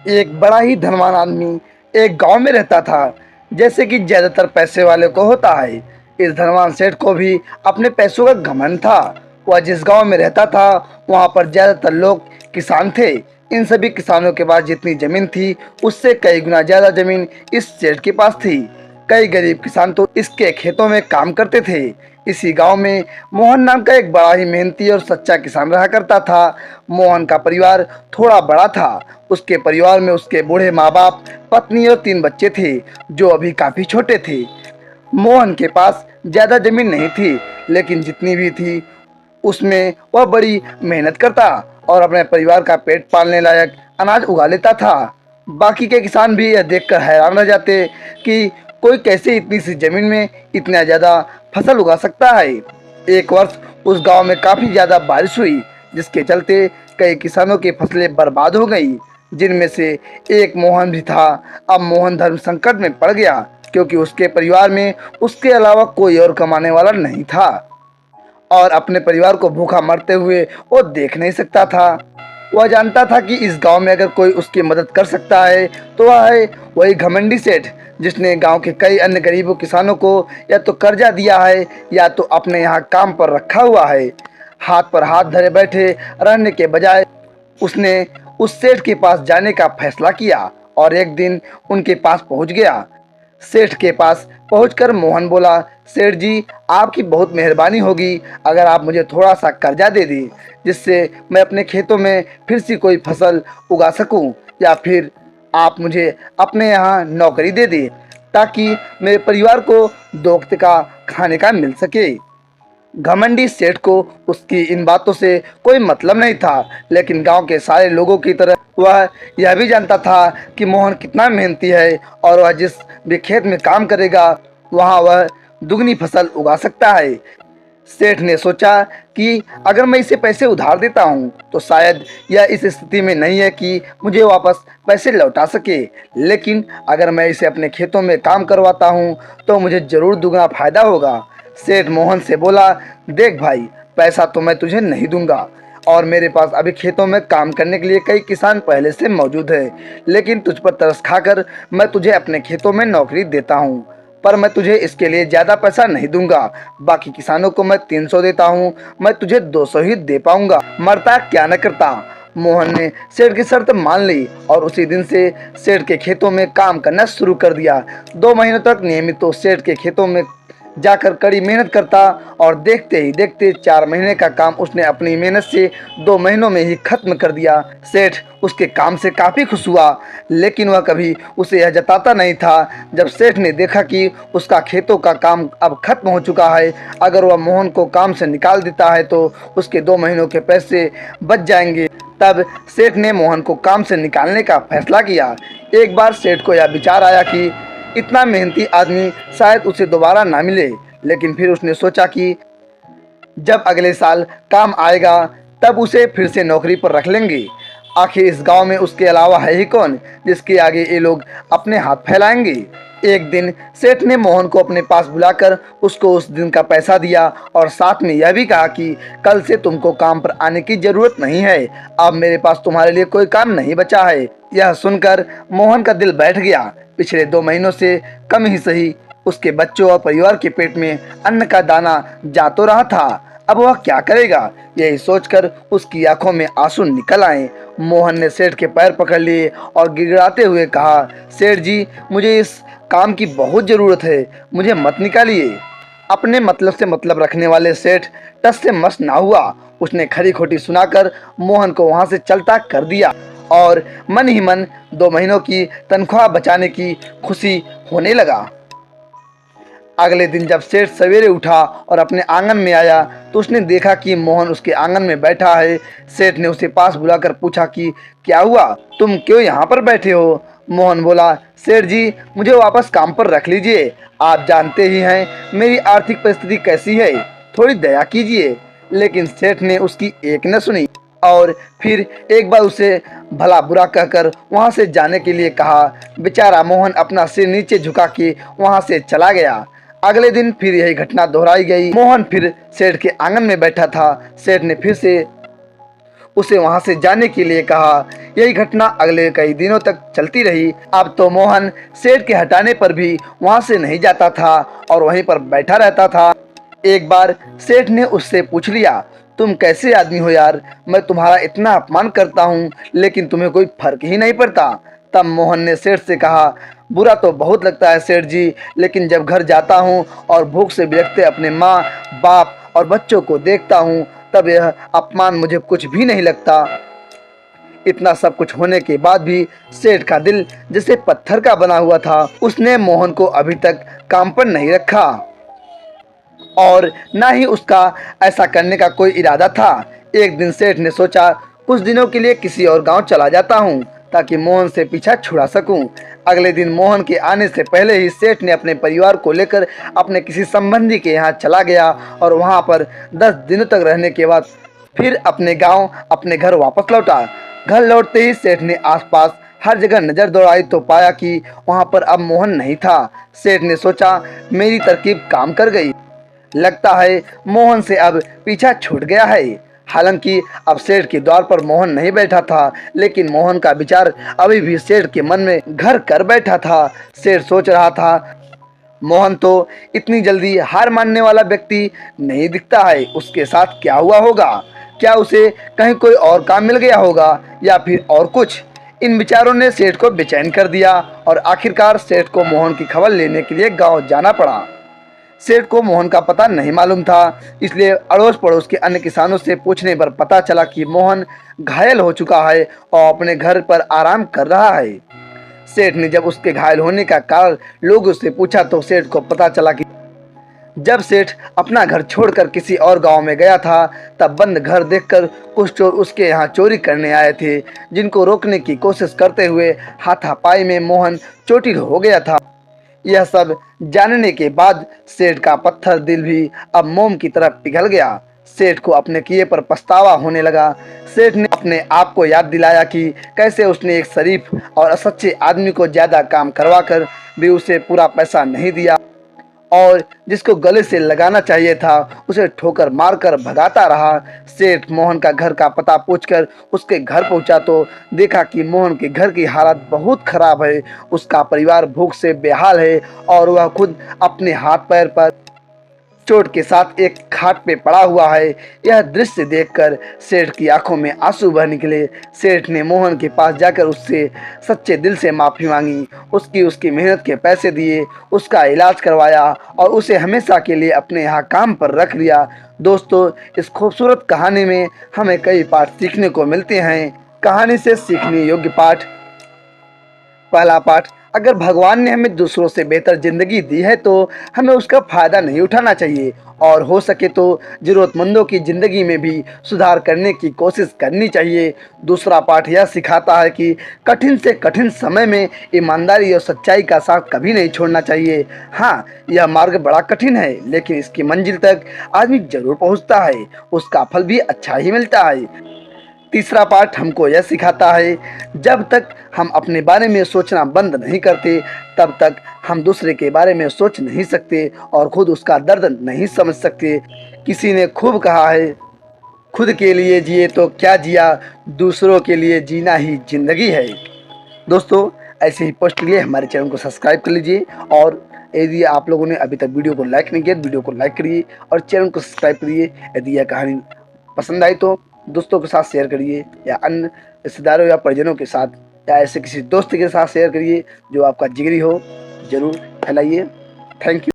एक बड़ा ही धनवान आदमी एक गांव में रहता था। जैसे कि ज़्यादातर पैसे वाले को होता है, इस धनवान सेठ को भी अपने पैसों का घमंड था। वह जिस गांव में रहता था वहां पर ज़्यादातर लोग किसान थे। इन सभी किसानों के पास जितनी ज़मीन थी उससे कई गुना ज़्यादा ज़मीन इस सेठ के पास थी। कई गरीब किसान तो इसके खेतों में काम करते थे। इसी गांव में मोहन नाम का एक बड़ा ही मेहनती और सच्चा किसान रहा करता था। मोहन का परिवार थोड़ा बड़ा था। उसके परिवार में उसके बूढ़े माँ बाप, पत्नी और 3 बच्चे थे जो अभी काफी छोटे थे। मोहन के पास ज्यादा जमीन नहीं थी, लेकिन जितनी भी थी उसमें वह बड़ी मेहनत करता और अपने परिवार का पेट पालने लायक अनाज उगा लेता था। बाकी के किसान भी यह देखकर हैरान रह जाते कि कोई कैसे इतनी सी जमीन में इतना ज़्यादा फसल उगा सकता है। एक वर्ष उस गांव में काफ़ी ज़्यादा बारिश हुई, जिसके चलते कई किसानों की फसलें बर्बाद हो गई, जिनमें से एक मोहन भी था। अब मोहन धर्म संकट में पड़ गया, क्योंकि उसके परिवार में उसके अलावा कोई और कमाने वाला नहीं था और अपने परिवार को भूखा मरते हुए वो देख नहीं सकता था। वह जानता था कि इस गांव में अगर कोई उसकी मदद कर सकता है तो वह है वही घमंडी सेठ, जिसने गांव के कई अन्य गरीबों किसानों को या तो कर्जा दिया है या तो अपने यहाँ काम पर रखा हुआ है। हाथ पर हाथ धरे बैठे रहने के बजाय उसने उस सेठ के पास जाने का फैसला किया और एक दिन उनके पास पहुंच गया। सेठ के पास पहुंचकर मोहन बोला, सेठ जी, आपकी बहुत मेहरबानी होगी अगर आप मुझे थोड़ा सा कर्जा दे दें, जिससे मैं अपने खेतों में फिर से कोई फसल उगा सकूं, या फिर आप मुझे अपने यहाँ नौकरी दे दें ताकि मेरे परिवार को 2 वक्त का खाने का मिल सके। घमंडी सेठ को उसकी इन बातों से कोई मतलब नहीं था, लेकिन गांव के सारे लोगों की तरह वह यह भी जानता था कि मोहन कितना मेहनती है और वह जिस भी खेत में काम करेगा वहां वह दुगनी फसल उगा सकता है। सेठ ने सोचा कि अगर मैं इसे पैसे उधार देता हूं तो शायद यह इस स्थिति में नहीं है कि मुझे वापस पैसे लौटा सके, लेकिन अगर मैं इसे अपने खेतों में काम करवाता हूं तो मुझे ज़रूर दुगना फायदा होगा। सेठ मोहन से बोला, देख भाई, पैसा तो मैं तुझे नहीं दूंगा और मेरे पास अभी खेतों में काम करने के लिए कई किसान पहले से मौजूद हैं, लेकिन तुझ पर तरस खाकर मैं तुझे अपने खेतों में नौकरी देता हूँ, पर मैं तुझे इसके लिए ज़्यादा पैसा नहीं दूंगा। बाकी किसानों को मैं 300 देता हूँ, मैं तुझे 200 ही दे पाऊंगा, मरता क्या न करता। मोहन ने सेठ की शर्त मान ली और उसी दिन से सेठ के खेतों में काम करना शुरू कर दिया। 2 महीनों तक नियमित तो सेठ के खेतों में जाकर कड़ी मेहनत करता और देखते ही देखते 4 महीने का काम उसने अपनी मेहनत से 2 महीनों में ही खत्म कर दिया। सेठ उसके काम से काफ़ी खुश हुआ, लेकिन वह कभी उसे यह जताता नहीं था। जब सेठ ने देखा कि उसका खेतों का काम अब खत्म हो चुका है, अगर वह मोहन को काम से निकाल देता है तो उसके 2 महीनों के पैसे बच जाएंगे। तब सेठ ने मोहन को काम से निकालने का फैसला किया। एक बार सेठ को यह विचार आया कि इतना मेहनती आदमी शायद उसे दोबारा ना मिले, लेकिन फिर उसने सोचा कि जब अगले साल काम आएगा तब उसे फिर से नौकरी पर रख लेंगे। आखिर इस गांव में उसके अलावा है ही कौन जिसके आगे ये लोग अपने हाथ फैलाएंगे। एक दिन सेठ ने मोहन को अपने पास बुलाकर उसको उस दिन का पैसा दिया और साथ में यह भी कहा कि कल से तुमको काम पर आने की जरूरत नहीं है, अब मेरे पास तुम्हारे लिए कोई काम नहीं बचा है। यह सुनकर मोहन का दिल बैठ गया। पिछले 2 महीनों से कम ही सही उसके बच्चों और परिवार के पेट में अन्न का दाना जा तो रहा था, अब वह क्या करेगा, यही सोचकर उसकी आंखों में आंसू निकल आए। मोहन ने सेठ के पैर पकड़ लिए और गिड़गिड़ाते हुए कहा, सेठ जी, मुझे इस काम की बहुत ज़रूरत है, मुझे मत निकालिए। अपने मतलब से मतलब रखने वाले सेठ टस से मस ना हुआ। उसने खरी खोटी सुनाकर मोहन को वहां से चलता कर दिया और मन ही मन 2 महीनों की तनख्वाह बचाने की खुशी होने लगा। अगले दिन जब सेठ सवेरे उठा और अपने आंगन में आया तो उसने देखा कि मोहन उसके आंगन में बैठा है। सेठ ने उसे पास बुलाकर पूछा कि क्या हुआ, तुम क्यों यहाँ पर बैठे हो। मोहन बोला, सेठ जी, मुझे वापस काम पर रख लीजिए, आप जानते ही हैं मेरी आर्थिक परिस्थिति कैसी है, थोड़ी दया कीजिए। लेकिन सेठ ने उसकी एक न सुनी और फिर एक बार उसे भला बुरा कहकर वहां से जाने के लिए कहा। बेचारा मोहन अपना सिर नीचे झुका के वहां से चला गया। अगले दिन फिर यही घटना दोहराई गई। मोहन फिर सेठ के आंगन में बैठा था। सेठ ने फिर से उसे वहां से जाने के लिए कहा। यही घटना अगले कई दिनों तक चलती रही। अब तो मोहन सेठ के हटाने पर भी वहां से नहीं जाता था और वहीं पर बैठा रहता था। एक बार सेठ ने उससे पूछ लिया, तुम कैसे आदमी हो यार, मैं तुम्हारा इतना अपमान करता हूँ लेकिन तुम्हें कोई फर्क ही नहीं पड़ता। तब मोहन ने सेठ से कहा, बुरा तो बहुत लगता है सेठ जी, लेकिन जब घर जाता हूँ और भूख से बिलखते अपने माँ बाप और बच्चों को देखता हूँ तब यह अपमान मुझे कुछ भी नहीं लगता। इतना सब कुछ होने के बाद भी सेठ का दिल जैसे पत्थर का बना हुआ था। उसने मोहन को अभी तक काम पर नहीं रखा और ना ही उसका ऐसा करने का कोई इरादा था। एक दिन सेठ ने सोचा, कुछ दिनों के लिए किसी और गांव चला जाता हूं ताकि मोहन से पीछा छुड़ा सकूं। अगले दिन मोहन के आने से पहले ही सेठ ने अपने परिवार को लेकर अपने किसी संबंधी के यहाँ चला गया और वहां पर 10 दिनों तक रहने के बाद फिर अपने गांव अपने घर वापस लौटा। घर लौटते ही सेठ ने आसपास हर जगह नजर दौड़ाई तो पाया कि वहां पर अब मोहन नहीं था। सेठ ने सोचा, मेरी तरकीब काम कर गई, लगता है मोहन से अब पीछा छूट गया है। हालांकि अब सेठ के द्वार पर मोहन नहीं बैठा था, लेकिन मोहन का विचार अभी भी सेठ के मन में घर कर बैठा था। सेठ सोच रहा था, मोहन तो इतनी जल्दी हार मानने वाला व्यक्ति नहीं दिखता है, उसके साथ क्या हुआ होगा? क्या उसे कहीं कोई और काम मिल गया होगा या फिर और कुछ? इन विचारों ने सेठ को बेचैन कर दिया और आखिरकार सेठ को मोहन की खबर लेने के लिए गांव जाना पड़ा। सेठ को मोहन का पता नहीं मालूम था, इसलिए अड़ोस पड़ोस के अन्य किसानों से पूछने पर पता चला कि मोहन घायल हो चुका है और अपने घर पर आराम कर रहा है। सेठ ने जब उसके घायल होने का कारण लोगों से पूछा तो सेठ को पता चला कि जब सेठ अपना घर छोड़कर किसी और गांव में गया था तब बंद घर देखकर कुछ चोर उसके यहाँ चोरी करने आए थे, जिनको रोकने की कोशिश करते हुए हाथापाई में मोहन चोटिल हो गया था। यह सब जानने के बाद सेठ का पत्थर दिल भी अब मोम की तरह पिघल गया। सेठ को अपने किए पर पछतावा होने लगा। सेठ ने अपने आप को याद दिलाया कि कैसे उसने एक शरीफ और सच्चे आदमी को ज्यादा काम करवाकर भी उसे पूरा पैसा नहीं दिया और जिसको गले से लगाना चाहिए था उसे ठोकर मारकर भगाता रहा। सेठ मोहन का घर का पता पूछकर उसके घर पहुंचा तो देखा कि मोहन के घर की हालत बहुत खराब है। उसका परिवार भूख से बेहाल है और वह खुद अपने हाथ पैर पर चोट के साथ एक खाट पे पड़ा हुआ है। यह दृश्य देखकर सेठ की आंखों में आंसू बह निकले। सेठ ने मोहन के पास जाकर उससे सच्चे दिल से माफ़ी मांगी, उसकी मेहनत के पैसे दिए, उसका इलाज करवाया और उसे हमेशा के लिए अपने यहाँ काम पर रख लिया। दोस्तों, इस खूबसूरत कहानी में हमें कई पाठ सीखने को मिलते हैं। कहानी से सीखने योग्य पाठ। पहला पाठ, अगर भगवान ने हमें दूसरों से बेहतर जिंदगी दी है तो हमें उसका फायदा नहीं उठाना चाहिए और हो सके तो जरूरतमंदों की जिंदगी में भी सुधार करने की कोशिश करनी चाहिए। दूसरा पाठ यह सिखाता है कि कठिन से कठिन समय में ईमानदारी और सच्चाई का साथ कभी नहीं छोड़ना चाहिए। हाँ, यह मार्ग बड़ा कठिन है लेकिन इसकी मंजिल तक आदमी जरूर पहुंचता है, उसका फल भी अच्छा ही मिलता है। तीसरा पाठ हमको यह सिखाता है, जब तक हम अपने बारे में सोचना बंद नहीं करते तब तक हम दूसरे के बारे में सोच नहीं सकते और खुद उसका दर्द नहीं समझ सकते। किसी ने खूब कहा है, खुद के लिए जिए तो क्या जिया, दूसरों के लिए जीना ही जिंदगी है। दोस्तों, ऐसे ही पोस्ट के लिए हमारे चैनल को सब्सक्राइब कर लीजिए और यदि आप लोगों ने अभी तक वीडियो को लाइक नहीं किया वीडियो को लाइक करिए और चैनल को सब्सक्राइब करिए। यदि यह कहानी पसंद आई तो दोस्तों के साथ शेयर करिए या अन्य रिश्तेदारों या परिजनों के साथ या ऐसे किसी दोस्त के साथ शेयर करिए जो आपका जिगरी हो, जरूर फैलाइए। Thank you.